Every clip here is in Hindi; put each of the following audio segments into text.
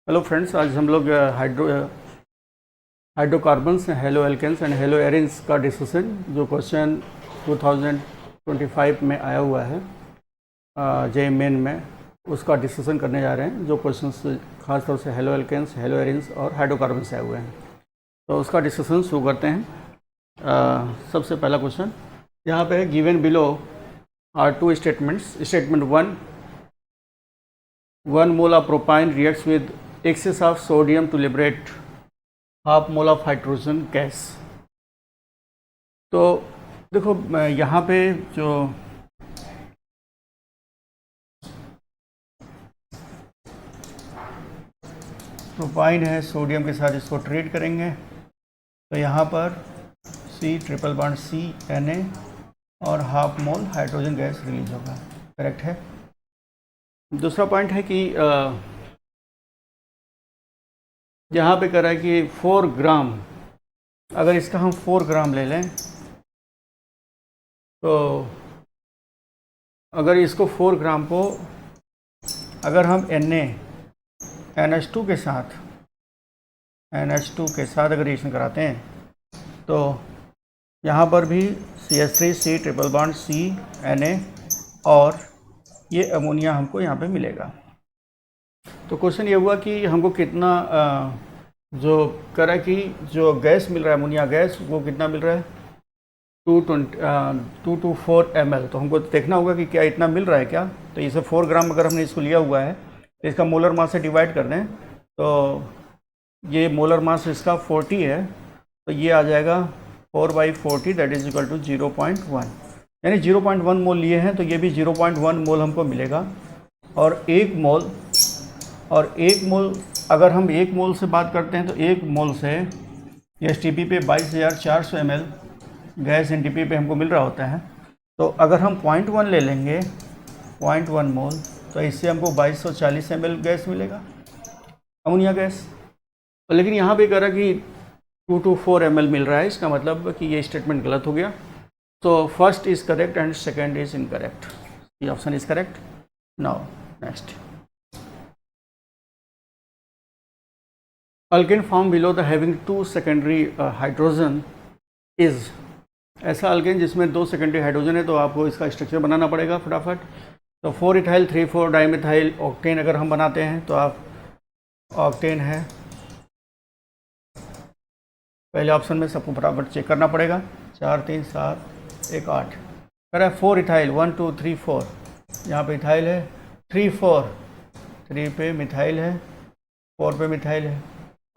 हेलो फ्रेंड्स, आज हम लोग hydrocarbons, haloalkanes and haloarenes का डिस्कशन जो क्वेश्चन 2025 में आया हुआ है जे मेन में, उसका डिस्कशन करने जा रहे हैं। जो क्वेश्चंस खास तौर से हेलो एल्केन्स, हेलो एरिन्स और हाइड्रोकार्बन्स आए हुए हैं, तो उसका डिस्कशन शुरू करते हैं। सबसे पहला क्वेश्चन यहाँ पे है, given below are two statements. Statement 1 mole of propyne reacts with excess of sodium to liberate half mole of hydrogen gas. तो देखो यहाँ पे जो प्रोपाइन है, सोडियम के साथ इसको ट्रीट करेंगे, तो यहाँ पर C∼C Na और half mole hydrogen gas release होगा। करेक्ट है। दूसरा पॉइंट है कि यहाँ पे कह रहा है कि 4 ग्राम, अगर इसका हम 4 ग्राम ले लें, तो अगर इसको 4 ग्राम को अगर हम NH2 के साथ अगर रिएक्शन कराते हैं, तो यहाँ पर भी CH3C∼C Na और ये अमोनिया हमको यहाँ पे मिलेगा। तो क्वेश्चन ये हुआ कि हमको कितना जो करा कि जो गैस मिल रहा है, अमोनिया गैस, वो कितना मिल रहा है 224 ml। तो हमको देखना होगा कि क्या इतना मिल रहा है क्या। तो इसे 4 ग्राम अगर हमने इसको लिया हुआ है, तो इसका मोलर मास से डिवाइड कर दें, तो ये मोलर मास इसका 40 है, तो ये आ जाएगा 4/40 दैट इज इक्वल टू 0.1, यानी 0.1 मोल लिए हैं, तो ये भी 0.1 मोल हमको मिलेगा। और एक मोल अगर हम 1 मोल से बात करते हैं, तो 1 मोल से STP पे 22,400 ml गैस NTP पे हमको मिल रहा होता है। तो अगर हम 0.1 ले लेंगे, 0.1 मोल, तो इससे हमको 2240 ml गैस मिलेगा, अमोनिया गैस। लेकिन यहाँ पे कह रहा कि 224 ml मिल रहा है, इसका मतलब कि ये स्टेटमेंट गलत हो गया। तो first is correct and second is incorrect. ये option is correct. Now next, alkane form below the having 2 secondary hydrogen is. ऐसा अल्केन जिसमें 2 सेकेंडरी हाइड्रोजन है, तो आपको इसका स्ट्रक्चर बनाना पड़ेगा फटाफट। तो 4 इथाइल 3,4 डाइमिथाइल ऑक्टेन अगर हम बनाते हैं, तो आप ऑक्टेन है, पहले ऑप्शन में सबको फटाफट चेक करना पड़ेगा। 4 3 7 1 8 कह रहा है 4 इथाइल 1 2 3 4, यहाँ पे इथाइल है, 3 4 3 पे मिथाइल है, 4 पे मिथाइल है,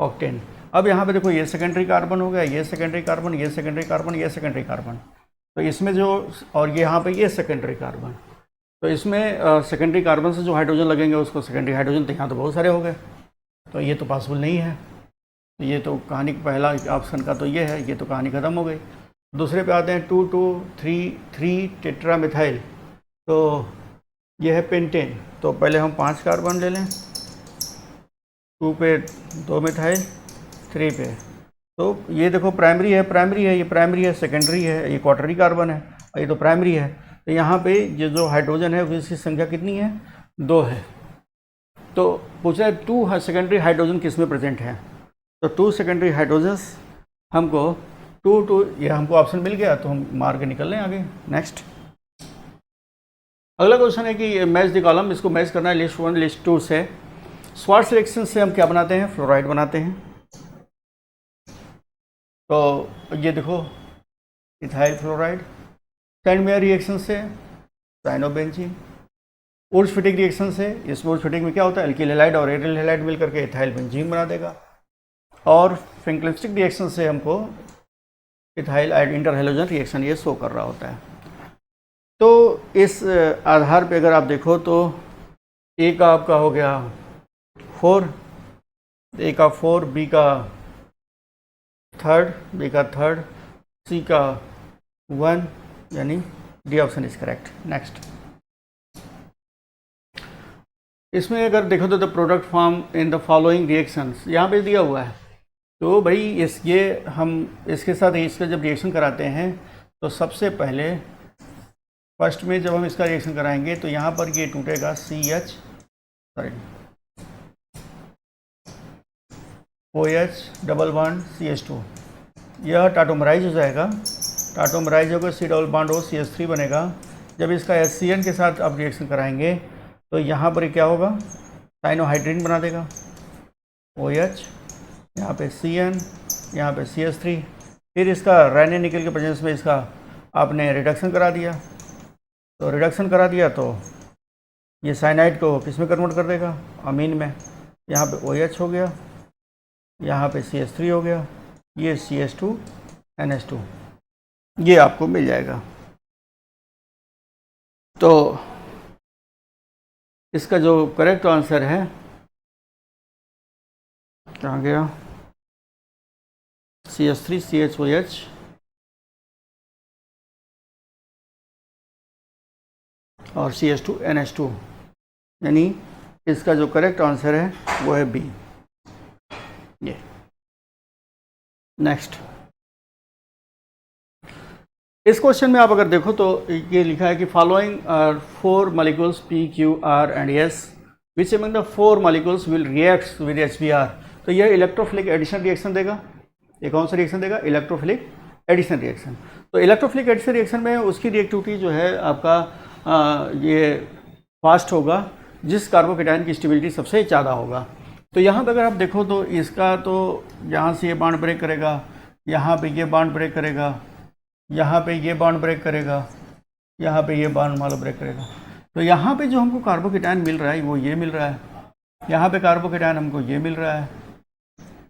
ऑक्टेन। अब यहाँ पे देखो, ये सेकेंडरी कार्बन हो गया, ये सेकेंडरी कार्बन, ये सेकेंडरी कार्बन, ये सेकेंडरी कार्बन। तो इसमें जो, और ये यहाँ पे ये सेकेंडरी कार्बन, तो इसमें सेकेंडरी कार्बन से जो हाइड्रोजन लगेंगे उसको सेकेंडरी हाइड्रोजन, तो यहाँ तो बहुत सारे हो गए, तो ये तो पॉसिबल नहीं है। तो ये तो कहानी पहला ऑप्शन का तो ये है, ये तो कहानी ख़त्म हो गई। दूसरे पे आते हैं 2 2 3 3 टेट्रा मिथाइल, तो ये है पेंटेन। तो पहले हम 5 कार्बन ले लें, 2 पे 2 मिथाइल, 3 पे, तो ये देखो प्राइमरी है, ये प्राइमरी है, सेकेंडरी है, ये क्वार्टरी कार्बन है, और ये तो प्राइमरी है। तो यहाँ पे ये जो हाइड्रोजन है उसकी संख्या कितनी है, 2 है। तो पूछ रहा है 2 सेकेंडरी हाइड्रोजन किस में प्रेजेंट है, तो 2 सेकेंडरी हाइड्रोजन्स हमको 2 ये हमको ऑप्शन मिल गया, तो हम मार के निकल लें आगे। नेक्स्ट, अगला क्वेश्चन है कि मैच द कॉलम। इसको मैच करना है लिस्ट 1 लिस्ट 2 से। स्वार्ट्ज रिएक्शन से हम क्या बनाते हैं, फ्लोराइड बनाते हैं। तो ये देखो इथाइल फ्लोराइड। सैंडमेयर रिएक्शन से साइनोबेंजीन। वुड्स-फिटिंग रिएक्शन से, इस वुड्स-फिटिंग में क्या होता है, एल्किल हैलाइड और एरिल हैलाइड मिल करके इथाइल बेंजीन बना देगा। और फिंकलिस्टिक रिएक्शन से हमको इथाइल इंटरहैलोजन रिएक्शन ये शो कर रहा होता है। तो इस आधार पे अगर आप देखो, तो ए का आपका हो गया 4, ए का 4, बी का 3rd, सी का 1, यानी D option is correct. Next, इसमें अगर देखो तो the product form in the following reactions, यहाँ पे दिया हुआ है। तो भाई हम इसके साथ इसका जब रिएक्शन कराते हैं, तो सबसे पहले फर्स्ट में जब हम इसका रिएक्शन कराएंगे, तो यहाँ पर ये टूटेगा OH डबल बॉन्ड CH2, यह टाटोमराइज हो जाएगा। टाटोमराइज होकर C double bond O CH3 बनेगा। जब इसका HCN के साथ आप रिएक्शन कराएंगे तो यहाँ पर क्या होगा, साइनोहाइड्रिन बना देगा। OH, यहाँ पे CN, यहाँ पे CH3, फिर इसका रेनिन निकल के प्रेजेंस में इसका आपने रिडक्शन करा दिया। तो रिडक्शन करा दिया तो ये साइनाइड को किस में कन्वर्ट कर देगा, अमीन में। यहाँ पे OH हो गया, यहाँ पे CH3 हो गया, ये CH2 NH2, ये आपको मिल जाएगा। तो इसका जो करेक्ट आंसर है, कहाँ गया, CH3 CHOH और CH2 NH2, यानी इसका जो करेक्ट आंसर है वो है बी। ये नेक्स्ट, इस क्वेश्चन में आप अगर देखो तो ये लिखा है कि following are 4 molecules P, Q, R and S, which among the 4 molecules will react with HBr। तो यह इलेक्ट्रोफिलिक एडिशन रिएक्शन देगा। ये कौन सा रिएक्शन देगा, इलेक्ट्रोफिलिक एडिशन रिएक्शन। तो इलेक्ट्रोफिलिक एडिशन रिएक्शन में उसकी रिएक्टिविटी जो है आपका ये फास्ट होगा जिस कार्बोकेटाइन की स्टेबिलिटी सबसे ज़्यादा होगा। तो यहाँ पे अगर आप देखो तो इसका तो यहाँ से ये बॉन्ड ब्रेक करेगा, यहाँ पे ये बॉन्ड ब्रेक करेगा, यहाँ पे ये बॉन्ड ब्रेक करेगा, यहाँ पे ये बॉन्ड मालो ब्रेक करेगा। तो यहाँ पे जो हमको कार्बोकेटाइन मिल रहा है वो ये मिल रहा है, यहाँ पे कार्बोकेटाइन हमको ये मिल रहा है,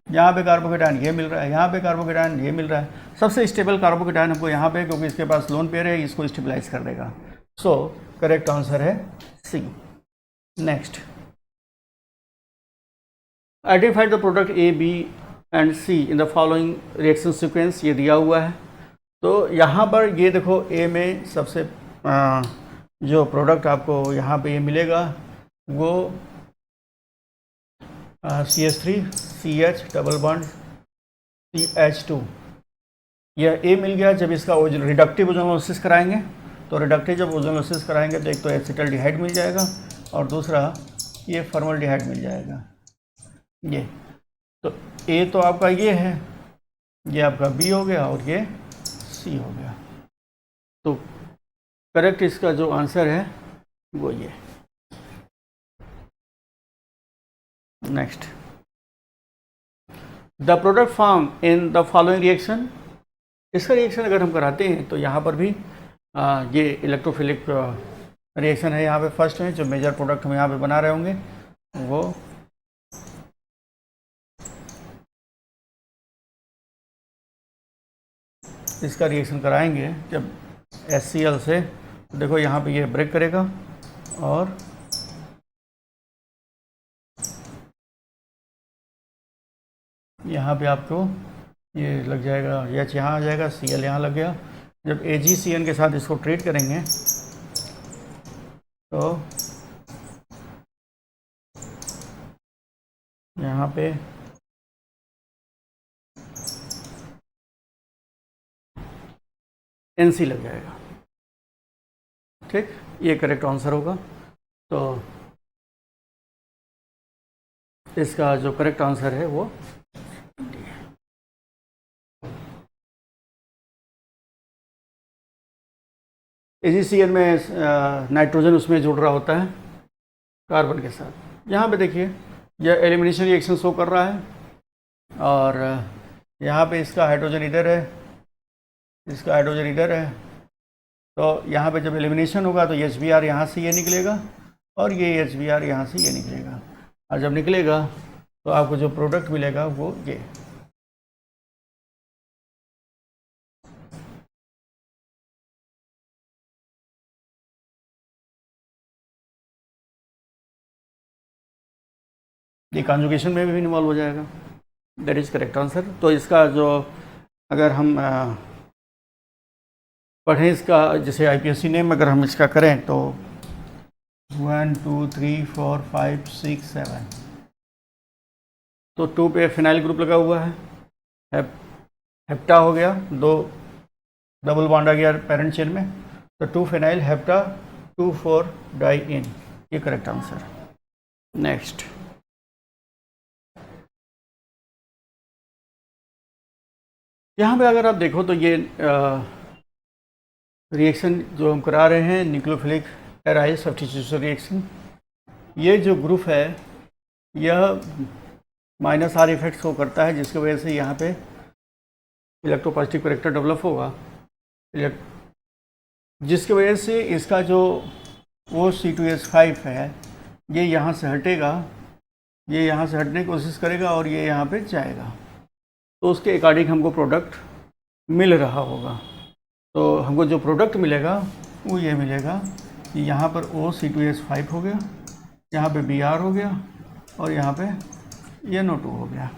यहाँ पे कार्बोकेटाइन ये मिल रहा है, यहाँ पे कार्बोकेटाइन ये मिल रहा है। सबसे स्टेबल कार्बोकेटाइन हमको यहाँ पे, क्योंकि इसके पास लोन पेयर है, इसको स्टेबलाइज कर देगा। सो करेक्ट आंसर है C. Next, identify the product A, B and C in the following reaction sequence, ये दिया हुआ है। तो यहाँ पर ये देखो A में सबसे जो प्रोडक्ट आपको यहाँ पे ये मिलेगा वो CH3 CH double bond CH2, यह A मिल गया। जब इसका रिडक्टिव ओजोनोलिसिस कराएंगे तो रिडक्टिव जब ओजोनोलिसिस कराएंगे तो एक तो एसिटल्डिहाइड मिल जाएगा और दूसरा ये फॉर्मल्डिहाइड मिल जाएगा। ये तो A तो आपका ये है, ये आपका B हो गया और ये C हो गया। तो करेक्ट इसका जो आंसर है वो ये। Next, the product form in the following reaction, इसका रिएक्शन अगर हम कराते हैं तो यहाँ पर भी ये इलेक्ट्रोफिलिक रिएक्शन है। यहाँ पे फर्स्ट में जो मेजर प्रोडक्ट हम यहाँ पे बना रहे होंगे वो इसका रिएक्शन कराएंगे जब HCl से। तो देखो यहाँ पे ये ब्रेक करेगा और यहाँ पे आपको ये लग जाएगा, H यहाँ आ जाएगा, Cl यहाँ लग गया। जब AgCN के साथ इसको ट्रीट करेंगे तो यहाँ पे NC लग जाएगा। ठीक, ये करेक्ट आंसर होगा। तो इसका जो करेक्ट आंसर है वो AgCN में नाइट्रोजन उसमें जुड़ रहा होता है कार्बन के साथ। यहाँ पे देखिए यह एलिमिनेशन रिएक्शन शो कर रहा है और यहाँ पे इसका हाइड्रोजन इधर है, इसका हाइड्रोजन इधर है। तो यहाँ पे जब एलिमिनेशन होगा तो HBr यहाँ से ये निकलेगा और ये HBr यहाँ से ये निकलेगा, और जब निकलेगा तो आपको जो प्रोडक्ट मिलेगा वो ये। ये कॉन्जुगेशन में भी इन्वॉल्व हो जाएगा। That is correct answer. तो इसका जो अगर हम पढ़ें इसका जैसे IPSC नेम अगर हम इसका करें तो 1 2 3 4 5 6 7, तो 2 पे फिनाइल ग्रुप लगा हुआ है, हेप्टा हो गया, 2 डबल बॉन्ड आ गया पेरेंट चेन में, तो 2 फिनाइल हेप्टा 2 4 डाई इन, ये करेक्ट आंसर। नेक्स्ट, यहाँ पे अगर आप देखो तो ये रिएक्शन जो हम करा रहे हैं न्यूक्लियोफिलिक एराइल सब्स्टिट्यूशन रिएक्शन, ये जो ग्रुप है यह माइनस आर इफेक्ट शो करता है, जिसकी वजह से यहाँ पे इलेक्ट्रोपॉजिटिव करेक्टर डेवलप होगा, जिसकी वजह से इसका जो O(C2H5) है ये यहाँ से हटेगा, ये यहाँ से हटने की कोशिश करेगा और ये यहाँ पे जाएगा, तो उसके अकॉर्डिंग हमको प्रोडक्ट मिल रहा होगा। तो हमको जो प्रोडक्ट मिलेगा वो ये मिलेगा कि यहाँ पर O(C2H5) हो गया, यहाँ पे Br हो गया और यहाँ पे NO2 हो गया,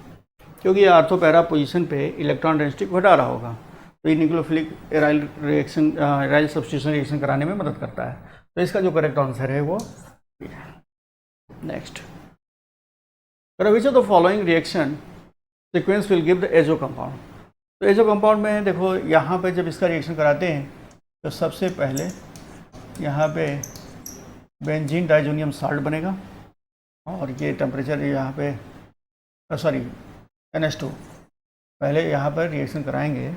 क्योंकि ये आर्थो पैरा पोजीशन पे इलेक्ट्रॉन डेंसिटी घटा रहा होगा। तो ये nucleophilic aryl reaction aryl substitution reaction कराने में मदद करता है। तो इसका जो करेक्ट आंसर है वो next. Which of the following reaction sequence will give the azo compound. तो एजो कंपाउंड में देखो यहाँ पे जब इसका रिएक्शन कराते हैं तो सबसे पहले यहाँ पे बेंजीन डाइजोनियम साल्ट बनेगा और ये टेम्परेचर यहाँ पे सॉरी NH2 पहले यहाँ पर रिएक्शन कराएंगे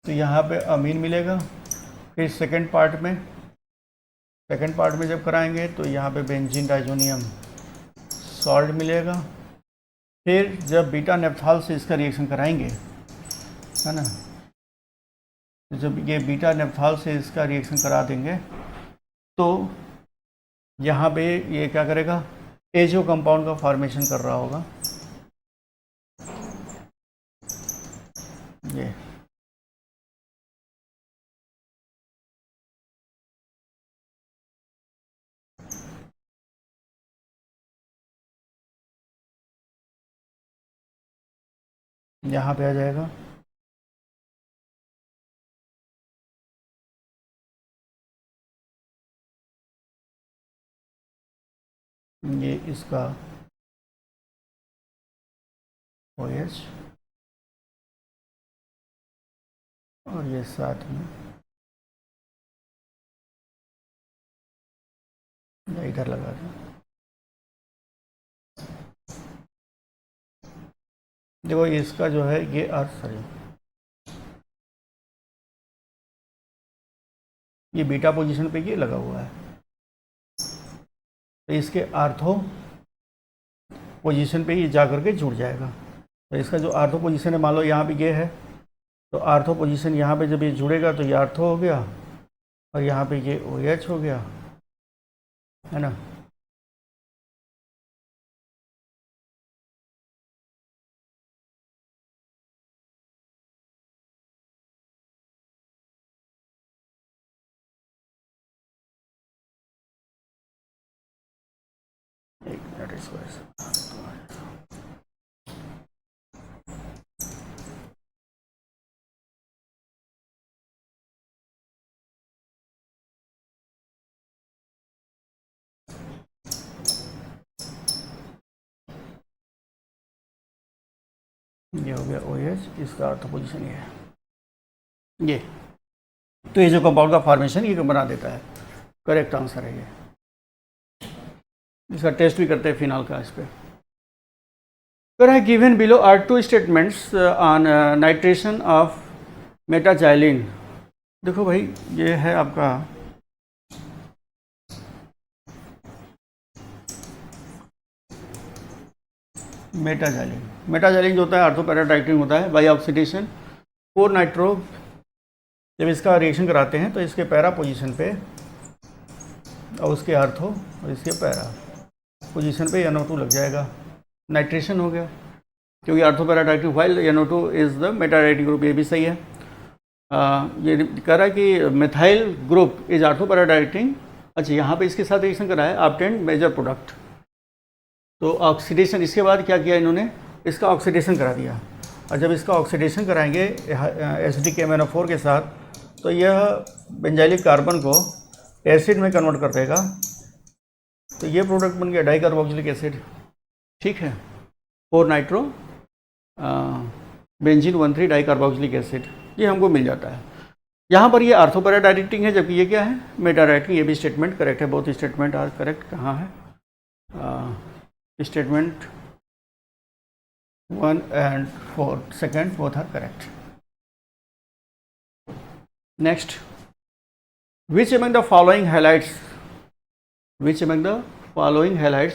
तो यहाँ पे अमीन मिलेगा। फिर सेकंड पार्ट में जब कराएंगे तो यहाँ पे बेंजीन डाइजोनियम सॉल्ट मिलेगा। फिर जब बीटा नेप्थॉल से इसका रिएक्शन कराएंगे, है ना, जब ये बीटा नेप्थॉल से इसका रिएक्शन करा देंगे तो यहाँ पे ये क्या करेगा, एजो कंपाउंड का फॉर्मेशन कर रहा होगा। ये यहाँ पे आ जाएगा। ये इसका OH और ये साथ में इधर लगा दें। देखो इसका जो है ये ये बीटा पोजीशन पे ये लगा हुआ है, तो इसके आर्थो पोजीशन पे ये जा करके जुड़ जाएगा। तो इसका जो आर्थो पोजीशन है, मान लो यहाँ पे ये है, तो आर्थो पोजीशन यहाँ पे जब ये जुड़ेगा तो ये आर्थो हो गया और यहाँ पे ये OH हो गया, है ना। एक मिनट इसको ऐसे ये हो गया OH, इसका आर्थो पोजीशन ये है ये। तो ये जो कंपाउंड का फॉर्मेशन ये बना देता है, करेक्ट आंसर है ये। इसका टेस्ट भी करते हैं फिनाल का इस पर। है given below are 2 statements on nitration of metaxylene. देखो भाई ये है आपका मेटाजाइलिन जो होता है आर्थो पैराडाइटिंग होता है बाई ऑक्सीडेशन 4 नाइट्रो। जब इसका रिएक्शन कराते हैं तो इसके पैरा पोजीशन पे और उसके आर्थो और इसके पैरा पोजीशन पे NO2 लग जाएगा, नाइट्रेशन हो गया, क्योंकि ortho para directing while NO2 is the मेटाडाइटिक ग्रुप। ये भी सही है। ये कह रहा है कि methyl group is ortho para directing. अच्छा, यहाँ पे इसके साथ रिएक्शन करा है, ऑब्टेन्ड मेजर प्रोडक्ट। तो ऑक्सीडेशन, इसके बाद क्या किया इन्होंने, इसका ऑक्सीडेशन करा दिया। और जब इसका ऑक्सीडेशन कराएंगे SDKMnO4 के साथ, तो यह बेंजाइलिक कार्बन को एसिड में कन्वर्ट कर देगा। तो ये प्रोडक्ट बन गया डाइकार्बोक्सिलिक एसिड, ठीक है, 4 नाइट्रो बेंजीन 1,3 डाइकार्बोक्सिलिक एसिड, ये हमको मिल जाता है। यहाँ पर ये आर्थो पैराडाइटिंग है, जबकि ये क्या है, मेटाडाइटिंग। ये भी स्टेटमेंट करेक्ट है, बोथ स्टेटमेंट आर करेक्ट। कहाँ है statement 1 and 4 second both are correct. Next, which among the following halides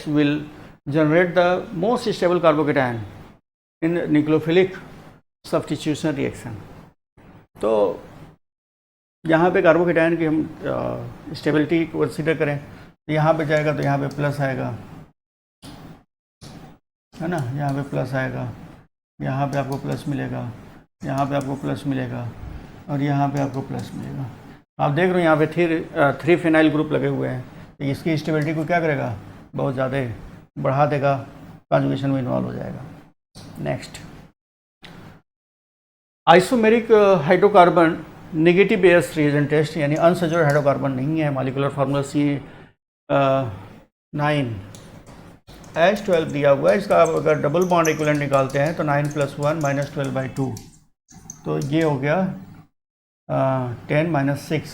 will generate the most stable carbocation in nucleophilic substitution reaction? तो यहाँ पे कार्बोकेटायन की हम स्टेबिलिटी कंसीडर करें, यहाँ पे जाएगा तो यहाँ पे प्लस आएगा, है ना, यहाँ पे प्लस आएगा, यहाँ पे आपको प्लस मिलेगा, यहाँ पे आपको प्लस मिलेगा और यहाँ पे आपको प्लस मिलेगा। आप देख रहे हो यहाँ पे थ्री फिनाइल ग्रुप लगे हुए हैं, तो इसकी स्टेबिलिटी को क्या करेगा, बहुत ज़्यादा बढ़ा देगा, कॉन्जुगेशन में इन्वॉल्व हो जाएगा। Next, isomeric hydrocarbon negative base reagent test, यानी अनसैचुरेटेड हाइड्रोकार्बन नहीं है, मॉलिक्यूलर फार्मूला C9H12 दिया हुआ है। इसका अगर डबल बॉन्ड इक्विवेलेंट निकालते हैं तो 9 + 1 - 12/2, तो ये हो गया 10 - 6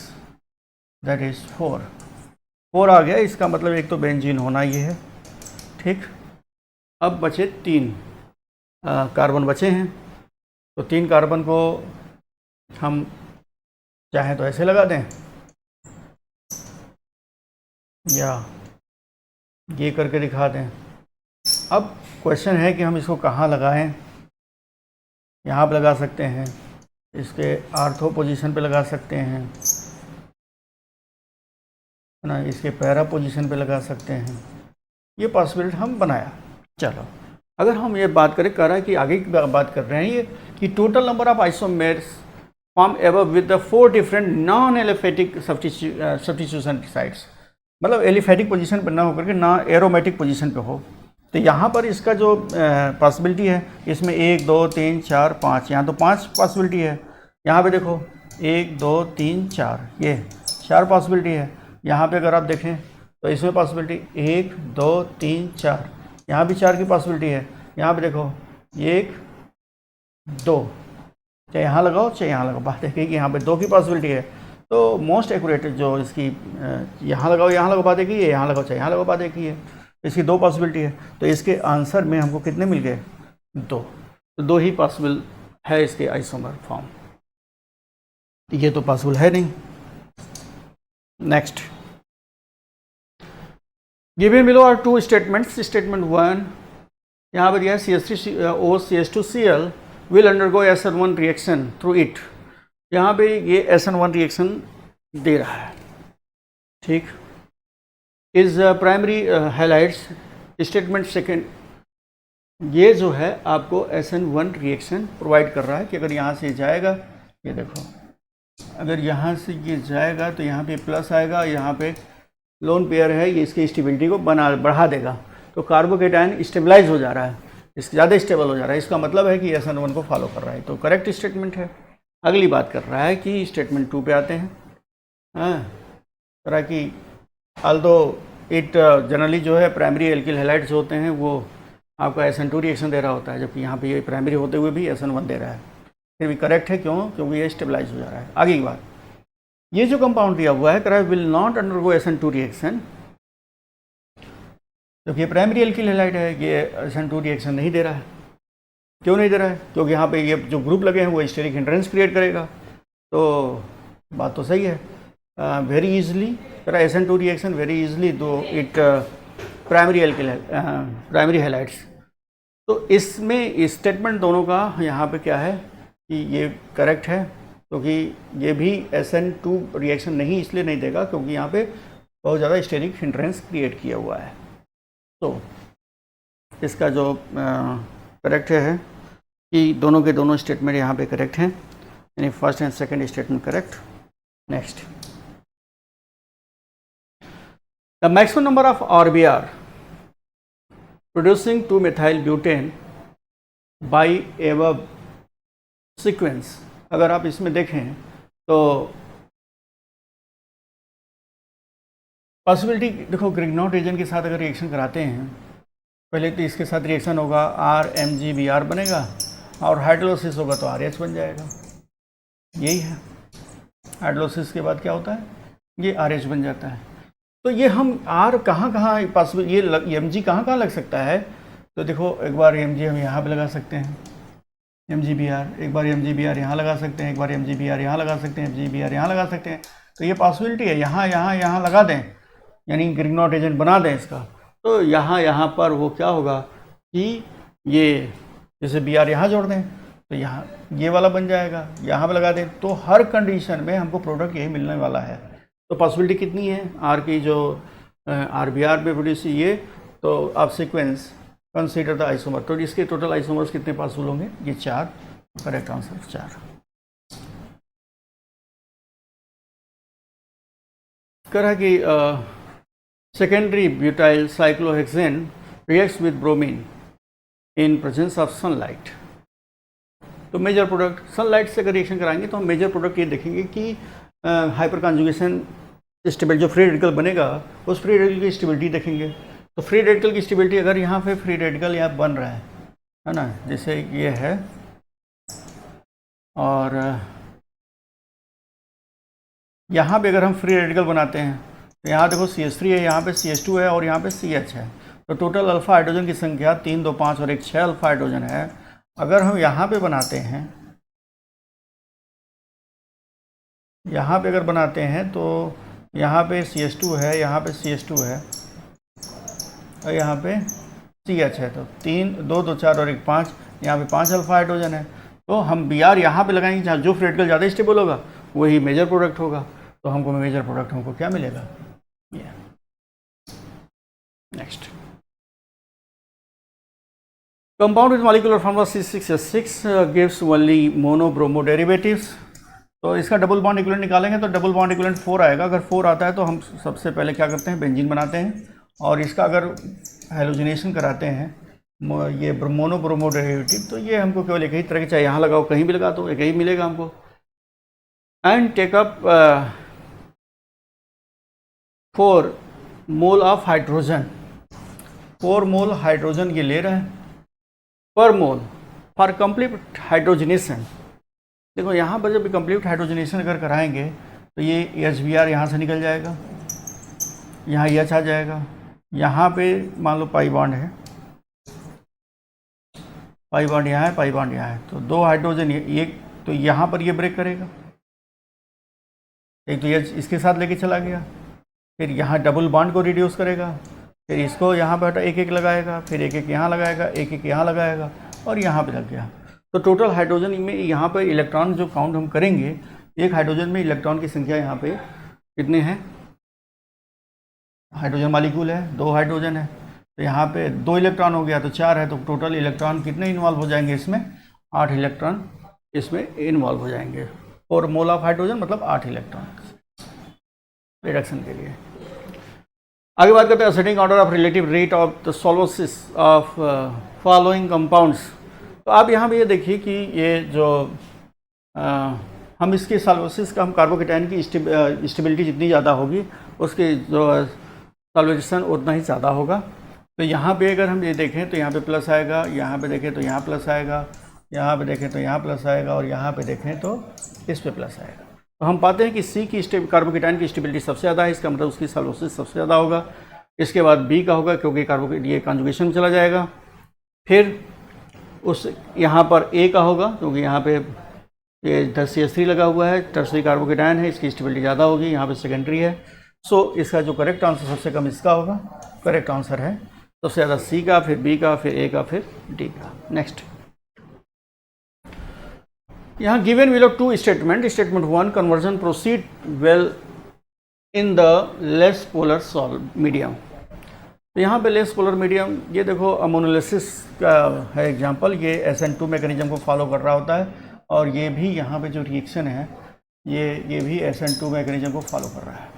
दैट इज़ 4 आ गया। इसका मतलब एक तो बेंजीन होना ये है, ठीक। अब बचे 3 कार्बन बचे हैं, तो 3 कार्बन को हम चाहें तो ऐसे लगा दें या ये करके दिखा दें। अब क्वेश्चन है कि हम इसको कहाँ लगाएं। यहाँ पे लगा सकते हैं, इसके आर्थो पोजीशन पे लगा सकते हैं, है ना, इसके पैरा पोजीशन पे लगा सकते हैं। ये पॉसिबिलिटी हम बनाया। चलो, अगर हम ये बात करें, कह रहा है कि आगे की बात कर रहे हैं ये कि total number of isomers form above with the 4 different non aliphatic substitution sites, मतलब एलिफेटिक पोजीशन पर ना होकर के ना एरोमेटिक पोजीशन पे हो। तो यहाँ पर इसका जो पॉसिबिलिटी है, इसमें 1 2 3 4 5, यहाँ तो 5 पॉसिबिलिटी है। यहाँ पे देखो 1 2 3 4, ये 4 पॉसिबिलिटी है। यहाँ पे अगर आप देखें तो इसमें पॉसिबिलिटी 1 2 3 4, यहाँ भी 4 की पॉसिबिलिटी है। यहाँ पे देखो 1 2, चाहे यहाँ लगाओ चाहे यहाँ लगाओ, बात है कि यहाँ पे 2 की पॉसिबिलिटी है। तो मोस्ट एक्यूरेट जो इसकी यहाँ लगाओ यहाँ लगाओ बात है कि ये, यहाँ लगाओ चाहे यहाँ लगाओ बात है कि ये, इसकी 2 पॉसिबिलिटी है। तो इसके आंसर में हमको कितने मिल गए, 2। तो 2 ही पॉसिबल है इसके आइसोमर फॉर्म, ये तो पॉसिबल है नहीं। Next, given below are 2 statements. Statement 1 यहाँ पर दिया है CH3O CH2Cl will undergo SN1 reaction through it. यहाँ पे ये SN1 रिएक्शन दे रहा है, ठीक। Is primary highlights. Statement second, ये जो है आपको SN1 रिएक्शन प्रोवाइड कर रहा है कि अगर यहाँ से जाएगा, ये देखो, अगर यहाँ से ये जाएगा तो यहाँ पे प्लस आएगा, यहाँ पे लोन पेयर है, ये इसकी स्टेबिलिटी को बढ़ा देगा। तो कार्बोकेटायन स्टेबलाइज हो जा रहा है, इससे ज़्यादा स्टेबल हो जा रहा है। इसका मतलब है कि SN1 को फॉलो कर रहा है, तो करेक्ट स्टेटमेंट है। अगली बात कर रहा है कि स्टेटमेंट 2 पे आते हैं। तरह की अल्दो इट जनरली जो है प्राइमरी एल्किल हैलाइड्स होते हैं वो आपका SN2 रिएक्शन दे रहा होता है, जबकि यहाँ पे ये प्राइमरी होते हुए भी SN1 दे रहा है। फिर भी करेक्ट है, क्यों? क्योंकि ये स्टेबलाइज हो जा रहा है। आगे की बात, ये जो कंपाउंड दिया हुआ है कह रहा है will not undergo SN2 reaction, क्योंकि ये प्राइमरी एल्किल हैलाइड है, ये SN2 रिएक्शन नहीं दे रहा है। क्यों नहीं दे रहा है? क्योंकि यहाँ पे ये जो ग्रुप लगे हैं वो स्टेरिक हिंड्रेंस क्रिएट करेगा। तो बात तो सही है। वेरी इजली कह रहा है SN2 रिएक्शन वेरी इजली दो इट प्राइमरी हैलाइड्स। तो इसमें स्टेटमेंट दोनों का यहाँ पे क्या है कि ये करेक्ट है, क्योंकि ये भी SN2 रिएक्शन नहीं इसलिए नहीं देगा क्योंकि यहाँ पे बहुत ज़्यादा स्टेरिक हिंड्रेंस क्रिएट किया हुआ है। तो इसका जो करेक्ट है कि दोनों के दोनों स्टेटमेंट यहाँ पे करेक्ट हैं, यानी first and second statement correct. Next, the maximum number of RBR producing 2-methyl butane by above sequence. अगर आप इसमें देखें तो पॉसिबिलिटी देखो, ग्रिग्नॉट एजेंट के साथ अगर रिएक्शन कराते हैं, पहले तो इसके साथ रिएक्शन होगा RMgBr बनेगा और हाइड्रोलिसिस होगा तो RH बन जाएगा। यही है, हाइड्रोलिसिस के बाद क्या होता है, ये RH बन जाता है। तो ये हम R कहाँ पॉसिबल, ये Mg कहाँ लग सकता है, तो देखो एक बार mg हम यहाँ पे लगा सकते हैं, mgbr, एक बार mgbr यहाँ लगा सकते हैं, एक बार mgbr यहाँ लगा सकते हैं, mgbr यहाँ लगा सकते हैं। तो ये पॉसिबिलिटी है, यहाँ लगा दें, यानी रिंग नॉट एजेंट बना दें इसका। तो यहाँ पर वो क्या होगा कि ये जैसे बी आर यहाँ जोड़ दें तो यहाँ ये वाला बन जाएगा, यहाँ पे लगा दें, तो हर कंडीशन में हमको प्रोडक्ट यही मिलने वाला है। तो पॉसिबिलिटी कितनी है आर की, जो आर बी आर पे प्रोड्यूस ये, तो आप सीक्वेंस कंसीडर द आइसोमर, तो इसके टोटल आइसोमर्स कितने पॉसिबल होंगे, ये 4, करेक्ट आंसर 4। कह कि secondary butyl cyclohexane reacts with bromine in presence of sunlight. तो मेजर प्रोडक्ट सनलाइट से अगर रिएक्शन कराएंगे तो हम मेजर प्रोडक्ट ये देखेंगे कि हाइपर कॉन्जुगेशन स्टेबिलिटी, जो फ्री रेडिकल बनेगा उस फ्री रेडिकल की स्टेबिलिटी देखेंगे। तो फ्री रेडिकल की स्टेबिलिटी, अगर यहाँ पे फ्री रेडिकल यहाँ बन रहा है ना, जैसे ये है, और यहाँ पे अगर हम फ्री रेडिकल बनाते हैं तो यहाँ देखो CH3 है, यहाँ पे CH2 है और यहाँ पे CH है। तो टोटल अल्फ़ा हाइड्रोजन की संख्या 3, 2, 5 और 1, 6 अल्फ़ा हाइड्रोजन है। अगर हम यहाँ पे बनाते हैं, यहाँ पे अगर बनाते हैं तो यहाँ पे CH2 है, यहाँ पे CH2 है और यहाँ पे CH है। तो 3, 2, 2, 4 और 1, 5, यहाँ पे 5 अल्फ़ा हाइड्रोजन है। तो हम Br यहाँ पे लगाएंगे, जहाँ जो फ्री रेडिकल ज़्यादा स्टेबल होगा वही मेजर प्रोडक्ट होगा। तो हमको मेजर प्रोडक्ट हमको क्या मिलेगा, ये। Next, compound with molecular formula C6H6 gives only mono bromo derivatives. तो इसका डबल बॉन्ड इक्विवेलेंट निकालेंगे तो डबल बॉन्ड इक्विवेलेंट 4 आएगा। अगर 4 आता है तो हम सबसे पहले क्या करते हैं, बेंजीन बनाते हैं, और इसका अगर हेलोजिनेशन कराते हैं ये मोनो ब्रोमो डेरिवेटिव, तो ये हमको केवल एक ही तरह के, चाहे यहाँ लगाओ कहीं भी लगा दो एक ही मिलेगा हमको। And take up 4 mole of hydrogen, 4 mole hydrogen ये ले रहा है पर मोल फॉर कंप्लीट हाइड्रोजनेशन। देखो यहाँ पर जब कंप्लीट हाइड्रोजनेशन अगर कराएंगे तो ये HBr यहाँ से निकल जाएगा, यहाँ H आ जाएगा, यहाँ पे मान लो पाई बॉन्ड है, पाई बॉन्ड यहाँ है, पाई बॉन्ड यहाँ है, तो 2 हाइड्रोजन ये, तो यहाँ पर ये ब्रेक करेगा, एक तो ये इसके साथ लेके चला गया, फिर यहाँ डबल बॉन्ड को रिड्यूस करेगा, फिर इसको यहाँ पर एक एक लगाएगा, फिर एक एक यहाँ लगाएगा, एक एक यहाँ लगाएगा और यहाँ पे लग गया। तो टोटल हाइड्रोजन में यहाँ पर इलेक्ट्रॉन जो काउंट हम करेंगे, एक हाइड्रोजन में इलेक्ट्रॉन की संख्या यहाँ पे कितने हैं, हाइड्रोजन मॉलिक्यूल है 2 हाइड्रोजन है, तो यहाँ पे 2 इलेक्ट्रॉन हो गया तो 4 है, तो टोटल इलेक्ट्रॉन कितने इन्वॉल्व हो जाएंगे इसमें, 8 इलेक्ट्रॉन इसमें इन्वॉल्व हो जाएंगे। और मोल ऑफ हाइड्रोजन मतलब 8 इलेक्ट्रॉन रिडक्शन के लिए। आगे बात करते हैं ascending order of relative rate of the solvolysis of following compounds. तो आप यहाँ पे ये देखिए कि ये जो हम इसके सॉल्वोसिस का, हम कार्बोकेटाइन की स्टेबिलिटी जितनी ज़्यादा होगी उसके जो सॉल्वेशन उतना ही ज़्यादा होगा। तो यहाँ पे अगर हम ये देखें तो यहाँ पे प्लस आएगा, यहाँ पे देखें तो यहाँ प्लस आएगा, यहाँ पे देखें तो यहाँ प्लस आएगा और यहाँ पे देखें तो इस पे प्लस आएगा। तो हम पाते हैं कि C की कार्बोकेटाइन की स्टेबिलिटी सबसे ज़्यादा है, इसका मतलब उसकी सॉल्वोसिस सबसे ज़्यादा होगा। इसके बाद B का होगा क्योंकि ये कॉन्जुगेशन में चला जाएगा। फिर उस यहाँ पर A का होगा क्योंकि यहाँ पे ये CH3 लगा हुआ है, टर्सरी कार्बोकेटाइन है, इसकी स्टेबिलिटी ज़्यादा होगी, यहाँ पे सेकेंडरी है। सो इसका जो करेक्ट आंसर सबसे कम इसका होगा, करेक्ट आंसर है सबसे ज़्यादा C का, फिर B का, फिर A का, फिर D का। नेक्स्ट, यहाँ given will of 2 statement, statement 1 conversion proceed well in the less polar solve medium. तो यहाँ पे लेस पोलर मीडियम, ये देखो अमोनोलिसिस का है एग्जांपल, ये SN2 मैकेनिज्म को फॉलो कर रहा होता है और ये भी यहाँ पे जो रिएक्शन है ये भी SN2 मैकेनिज्म को फॉलो कर रहा है।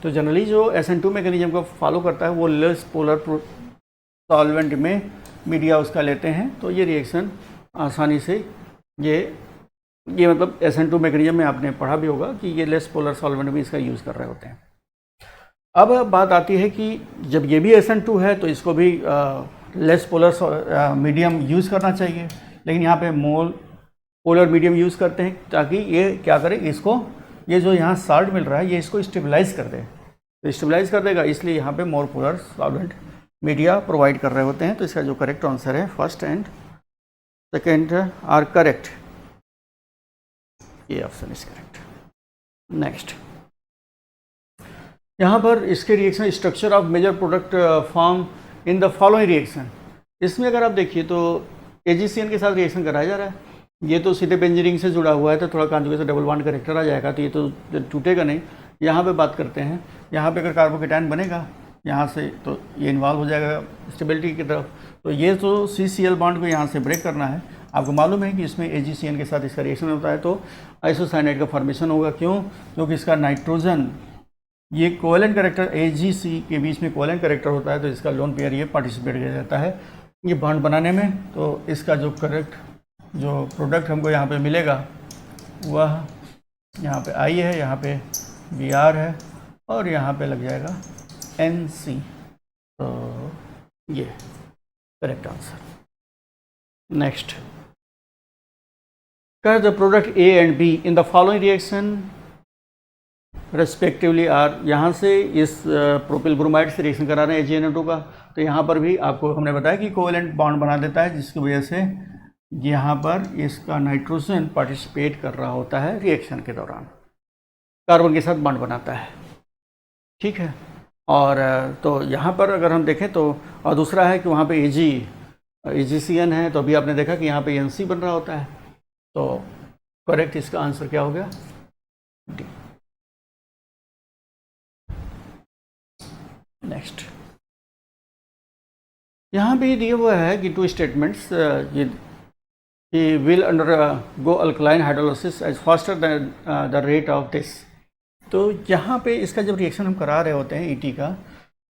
तो जनरली जो SN2 मैकेनिज्म को फॉलो करता है वो लेस पोलर सॉल्वेंट में मीडिया उसका लेते हैं, तो ये रिएक्शन आसानी से ये मतलब SN2 मैकेनिज्म में आपने पढ़ा भी होगा कि ये लेस पोलर सॉल्वेंट में इसका यूज़ कर रहे होते हैं। अब बात आती है कि जब ये भी SN2 है तो इसको भी लेस पोलर मीडियम यूज़ करना चाहिए, लेकिन यहाँ पे पोलर मीडियम यूज़ करते हैं ताकि ये क्या करे, इसको ये जो यहाँ साल्ट मिल रहा है ये इसको स्टेबलाइज़ कर दे, तो स्टेबलाइज़ कर देगा, इसलिए यहाँ पे more polar solvent media provide कर रहे होते हैं। तो इसका जो करेक्ट आंसर है first and second are correct, ये ऑप्शन इज करेक्ट। नेक्स्ट, यहाँ पर इसके reaction structure of major product form in the following reaction. इसमें अगर आप देखिए तो AgCN के साथ रिएक्शन कराया जा रहा है। ये तो सीधे बेंजीन से जुड़ा हुआ है तो थोड़ा कॉन्जुगेशन डबल बॉन्ड करेक्टर आ जाएगा, तो ये तो टूटेगा नहीं। यहाँ पे बात करते हैं, यहाँ पे अगर कार्बोकेटायन बनेगा यहाँ से तो ये इन्वॉल्व हो जाएगा स्टेबिलिटी की तरफ। तो ये तो CCl बॉन्ड को यहाँ से ब्रेक करना है। आपको मालूम है कि इसमें AgCN के साथ इसका रिएक्शन होता है तो आइसोसाइनाइड का फॉर्मेशन होगा। क्यों? क्योंकि इसका नाइट्रोजन, ये कोवेलेंट कैरेक्टर AgC के बीच में कोवेलेंट कैरेक्टर होता है तो इसका लोन पेयर ये पार्टिसिपेट किया जाता है ये बॉन्ड बनाने में। तो इसका जो करेक्ट जो प्रोडक्ट हमको यहाँ पे मिलेगा वह यहाँ पे I है, यहाँ पे Br है और यहाँ पे लग जाएगा NC। तो ये correct answer. Next, the product A and B in the following reaction respectively are. यहाँ से इस प्रोपिल ब्रोमाइड से रिएक्शन करा रहे हैं AgNO2 का। तो यहाँ पर भी आपको हमने बताया कि कोवेलेंट बॉन्ड बना देता है जिसकी वजह से यहाँ पर इसका नाइट्रोजन पार्टिसिपेट कर रहा होता है रिएक्शन के दौरान, कार्बन के साथ बॉन्ड बनाता है। ठीक है, और तो यहाँ पर अगर हम देखें तो और दूसरा है कि वहाँ पे AgCN है तो अभी आपने देखा कि यहाँ पे NC बन रहा होता है। तो करेक्ट इसका आंसर क्या हो गया? डी। नेक्स्ट, यहाँ भी दिया हुआ है कि two statements he will undergo alkaline hydrolysis as faster than the rate of this। तो यहाँ पे इसका जब रिएक्शन हम करा रहे होते हैं ET का,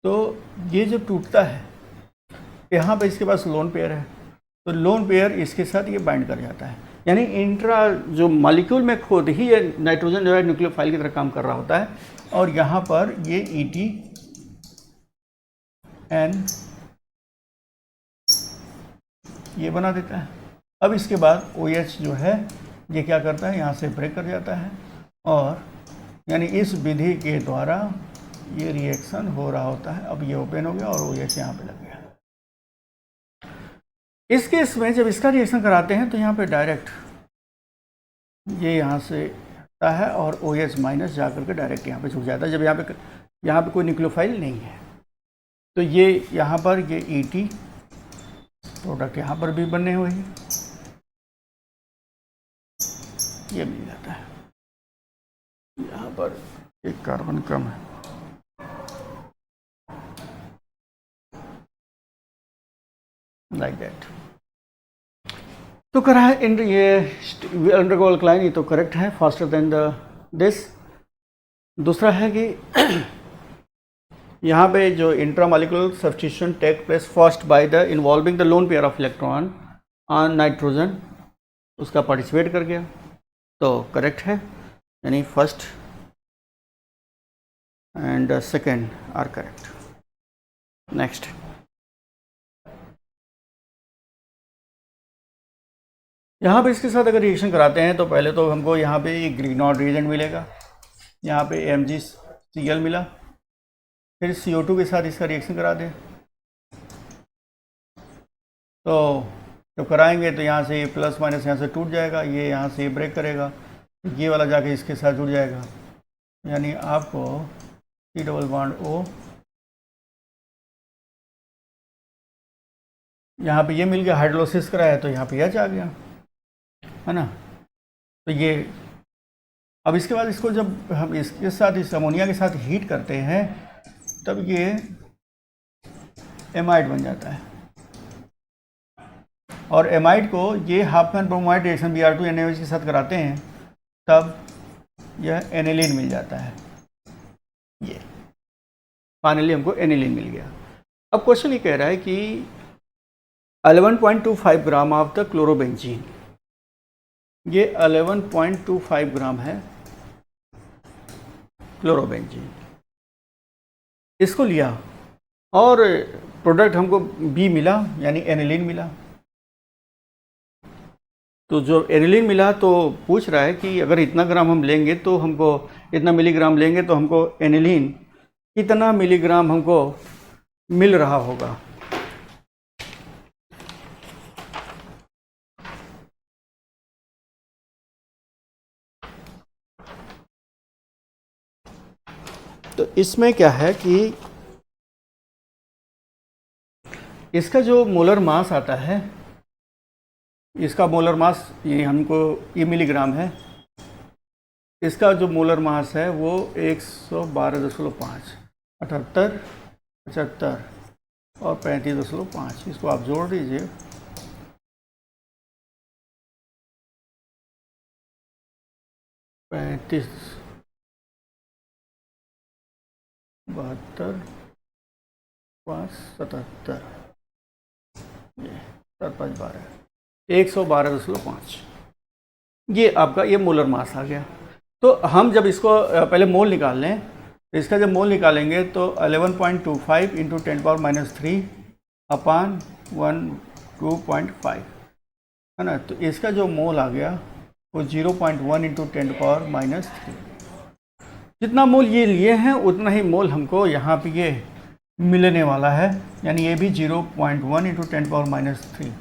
तो ये जब टूटता है यहाँ पे इसके पास लोन पेयर है तो लोन पेयर इसके साथ ये बाइंड कर जाता है, यानी इंट्रा जो मॉलिक्यूल में खुद ही ये नाइट्रोजन जो है न्यूक्लियोफाइल की तरह काम कर रहा होता है और यहाँ पर ये ETN ये बना देता है। अब इसके बाद OH जो है ये क्या करता है, यहाँ से ब्रेक कर जाता है और यानी इस विधि के द्वारा ये रिएक्शन हो रहा होता है। अब ये ओपन हो गया और OH यहाँ पे लग गया। इस केस में जब इसका रिएक्शन कराते हैं तो यहाँ पे डायरेक्ट ये यहाँ से हटता है और OH माइनस जाकर के डायरेक्ट यहाँ पे छूट जाता है। जब यहाँ पे कोई न्यूक्लियोफाइल नहीं है तो ये यहाँ पर ये ET प्रोडक्ट यहाँ पर भी बने हुए हैं, ये मिल जाता है। यहाँ पर एक कार्बन कम है, लाइक दैट। तो करा है इन ये अंडरगो अल्कलाइन, ये तो करेक्ट है, फास्टर देन द दिस। दूसरा है कि यहाँ पे जो intramolecular substitution take place first by the involving the lone pair of electron on nitrogen, उसका पार्टिसिपेट कर गया तो करेक्ट है, यानी first and second are correct. Next, यहाँ पे इसके साथ अगर रिएक्शन कराते हैं तो पहले तो हमको यहाँ पे ग्रीनॉड रिएजेंट मिलेगा, यहाँ पे MgCl मिला, फिर CO2 के साथ इसका रिएक्शन करा दें तो जब कराएंगे तो यहाँ से प्लस माइनस यहाँ से टूट जाएगा, ये यहाँ से ब्रेक करेगा, ये वाला जाके इसके साथ जुड़ जाएगा, यानी आपको C डबल बॉन्ड O यहाँ पे ये मिल गया, हाइड्रोलिसिस कराया तो यहाँ पे H आ गया, है ना। तो ये अब इसके बाद इसको जब हम इसके साथ इस अमोनिया के साथ हीट करते हैं तब ये एमाइड बन जाता है और एमाइड को ये हाफमैन ब्रोमाइड रिएक्शन Br2NaOH के साथ कराते हैं तब यह एनिलीन मिल जाता है। ये फाइनली हमको एनिलीन मिल गया। अब क्वेश्चन ये कह रहा है कि 11.25 ग्राम ऑफ द क्लोरोबेंजीन, ये 11.25 ग्राम है क्लोरोबेंजीन, इसको लिया और प्रोडक्ट हमको B मिला यानी एनिलीन मिला। तो जो एनिलीन मिला तो पूछ रहा है कि अगर इतना ग्राम हम लेंगे तो हमको इतना मिलीग्राम लेंगे तो हमको एनिलीन कितना मिलीग्राम हमको मिल रहा होगा। तो इसमें क्या है कि इसका जो मोलर मास आता है, इसका मोलर मास ये हमको ये मिलीग्राम है, इसका जो मोलर मास है वो 112.5, 78, 75 और 35.5, इसको आप जोड़ दीजिए। पैंतीस, 72, 5, 77, ये 7, 5, 12, 112.5, ये आपका ये मोलर मास आ गया। तो हम जब इसको पहले मोल निकाल लें, तो इसका जब मोल निकालेंगे तो 11.25 इंटू 10⁻³ अपान 102.5 है ना। तो इसका जो मोल आ गया वो 0.1 इंटू 10⁻³ जितना मोल ये लिए हैं उतना ही मोल हमको यहाँ पे ये मिलने वाला है, यानी ये भी 0.1 इंटू 10⁻³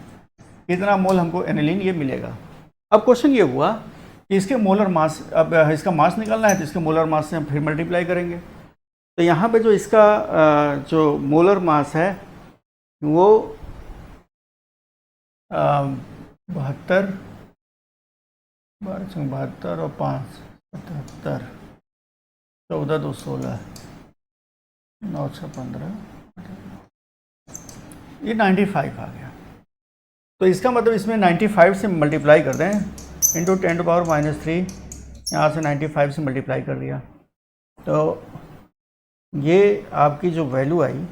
इतना मोल हमको एनिलीन ये मिलेगा। अब क्वेश्चन ये हुआ कि इसके मोलर मास, अब इसका मास निकालना है तो इसके मोलर मास से हम फिर मल्टीप्लाई करेंगे। तो यहाँ पे जो इसका जो मोलर मास है वो 72, 12 और 5, 77, 14, 2, 16, 9, 6, 15, ये 95 आ गया। तो इसका मतलब इसमें 95 से मल्टीप्लाई कर दें इंटू 10⁻³ यहाँ से 95 से मल्टीप्लाई कर दिया, तो ये आपकी जो वैल्यू आई,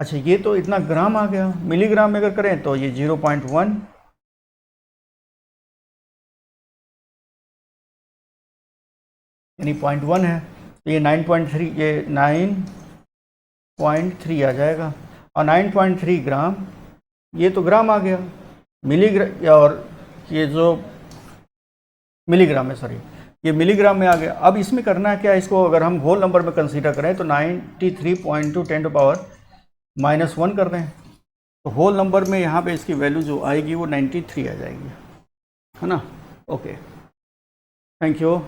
अच्छा ये तो इतना ग्राम आ गया। मिलीग्राम में अगर करें तो ये 0.1, यानी 0.1 है, तो ये 9.3, ये 9.3 आ जाएगा। और 9.3 ग्राम, ये तो ग्राम आ गया, मिलीग्राम, और ये जो मिलीग्राम है, सॉरी ये मिलीग्राम में आ गया। अब इसमें करना है क्या, इसको अगर हम होल नंबर में कंसीडर करें तो 93.2 10⁻⁻1 कर दें, तो होल नंबर में यहाँ पे इसकी वैल्यू जो आएगी वो 93 आ जाएगी, है ना। Okay, thank you.